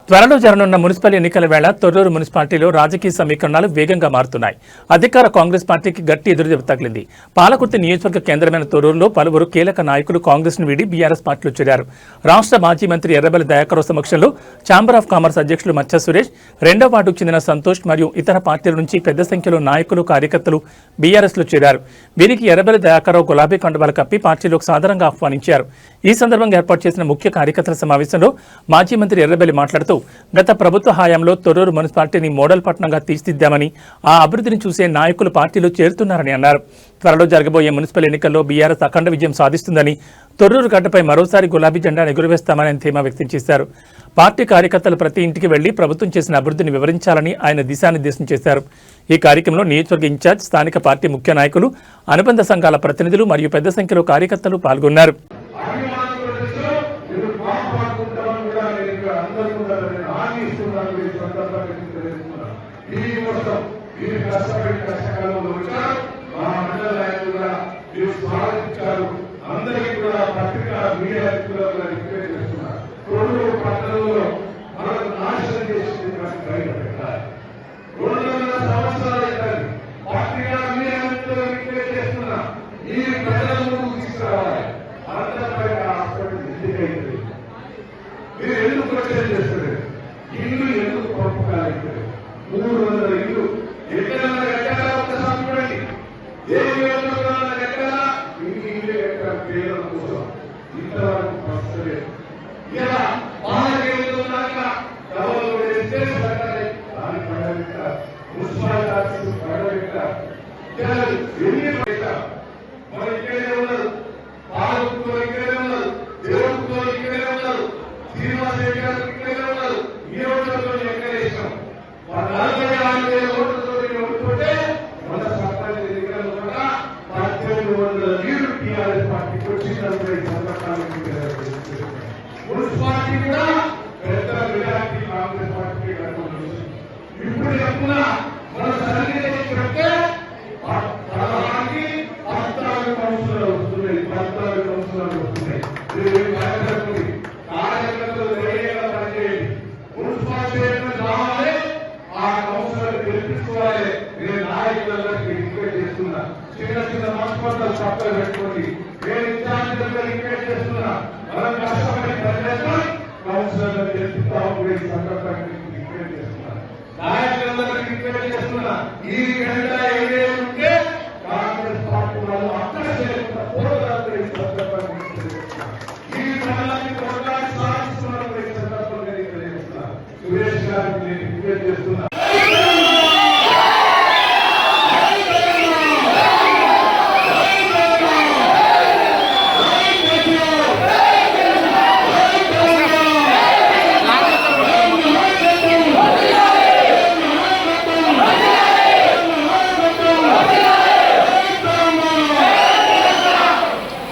త్వరలో జరగనున్న మున్సిపల్ ఎన్నికల వేళ తొర్రూరు మున్సిపాలిటీలో రాజకీయ సమీకరణాలు వేగంగా మారుతున్నాయి. అధికార కాంగ్రెస్ పార్టీకి గట్టి ఎదురుదెబ్బ తగిలింది. పాలకుర్తి నియోజకవర్గ కేంద్రమైన తొర్రూరులో పలువురు కీలక నాయకులు కాంగ్రెస్ ను వీడి బీఆర్ఎస్ పార్టీలో చేరారు. రాష్ట్ర మాజీ మంత్రి ఎర్రబెల్లి దయాకర్ సమక్షంలో ఛాంబర్ ఆఫ్ కామర్స్ అధ్యక్షులు మచ్చ సురేష్, 2వ వార్డుకు చెందిన సంతోష్ మరియు ఇతర పార్టీల నుంచి పెద్ద సంఖ్యలో నాయకులు, కార్యకర్తలు బీఆర్ఎస్ లో చేరారు. వీరికి ఎర్రబెల్లి దయాకర్ గులాబీ కండువాలు కప్పి పార్టీలోకి సాదరంగా ఆహ్వానించారు. ఈ సందర్భంగా ఏర్పాటు చేసిన ముఖ్య కార్యకర్తల సమావేశంలో మాజీ మంత్రి ఎర్రబెల్లి మాట్లాడుతూ గత ప్రభుత్వ హయాంలో తొర్రూరు మున్సిపాలిటీని మోడల్ పట్టణంగా తీర్చిదిద్దామని, ఆ అభివృద్ధిని చూసే నాయకులు పార్టీలో చేరుతున్నారని అన్నారు. త్వరలో జరగబోయే మున్సిపల్ ఎన్నికల్లో బీఆర్ఎస్ అఖండ విజయం సాధిస్తుందని, తొర్రూరు గడ్డపై మరోసారి గులాబీ జెండాను ఎగురవేస్తామని ధీమా వ్యక్తం చేశారు. పార్టీ కార్యకర్తలు ప్రతి ఇంటికి వెళ్లి ప్రభుత్వం చేసిన అభివృద్ధిని వివరించాలని ఆయన దిశానిర్దేశం చేశారు. ఈ కార్యక్రమంలో నియోజకవర్గ ఇన్ఛార్జ్, స్థానిక పార్టీ ముఖ్య నాయకులు, అనుబంధ సంఘాల ప్రతినిధులు మరియు పెద్ద సంఖ్యలో కార్యకర్తలు పాల్గొన్నారు. ఇల్లు ఎందుకు పంపు కాలేదు? 300 ఇల్లు ఎక్కడన్నా ఎక్కడ ఒకసారి చూడండి. ఏ నియోజకవర్గంలో ఎక్కడ ఇల్లు ఎక్కడ పేదల కోసం ఇంతవరకు వస్తలేదు. ఇలా బాగా డబ్బులు వేస్తే సర్కారే దాని పడబెట్టారు, మున్సిపాలిటీ ఆఫీసు పడబెట్టారు, ఎన్ని పెట్టారు. మరి ఇక్కడే ఉన్నారు, పాలకుతో ఇక్కడే ఉన్నారు, దేవుడితో ఇక్కడే ఉన్నారు, శ్రీనివాస గారు ఇక్కడే ఉన్నారు. నియోజకవర్గంలో ఎక్కడ ఇష్టం 46,000 ఓట్లతో ఓడిపోతే మన సర్పంచ్ ఎన్నికల్లో కూడా 1800 నీళ్లు టీఆర్ఎస్ పార్టీకి వచ్చినప్పుడు మున్సిపాలిటీ కూడా పెద్ద మెజార్టీ కాంగ్రెస్ పార్టీకి కట్టుకుంటుంది. ఇప్పుడు చెప్తున్నా మన సర్వే చెప్తే 14 కౌన్సిలర్లు వస్తున్నాయి, 14 కౌన్సిలర్లు వస్తున్నాయి. కార్యకర్తలు ధైర్యంగా పనిచేయండి. మున్సిపాలిటీ రావాలి, ఆ కౌన్సిలర్ గెలిపించుకోవాలి. నేను నాయకులందరికీ రిక్వెస్ట్ చేస్తున్నా, చిన్న చిన్న మనస్పర్ధలు పక్కన పెట్టుకోండి. నేను ఇన్ఛార్జీలుగా రిక్వెస్ట్ చేస్తున్నా, మనం కష్టపడి పనిచేస్తాం, కౌన్సిలర్లు గెలిపిస్తాం. సందర్భాన్ని రిక్వెస్ట్ చేస్తున్నా, నాయకులందరికీ రిక్వెస్ట్ చేస్తున్నా. ఈ విధంగా ఏదైనా ఉంటే కాంగ్రెస్ పార్టీ వాళ్ళు అక్కడ చేయకుండా పోరాడాలి. ఈ సందర్భాన్ని ఈ మండలాన్ని పోరాడి సాధిస్తున్నారు. ఈ సందర్భంగా సురేష్ గారికి నేను రిక్వెస్ట్ చేస్తున్నా,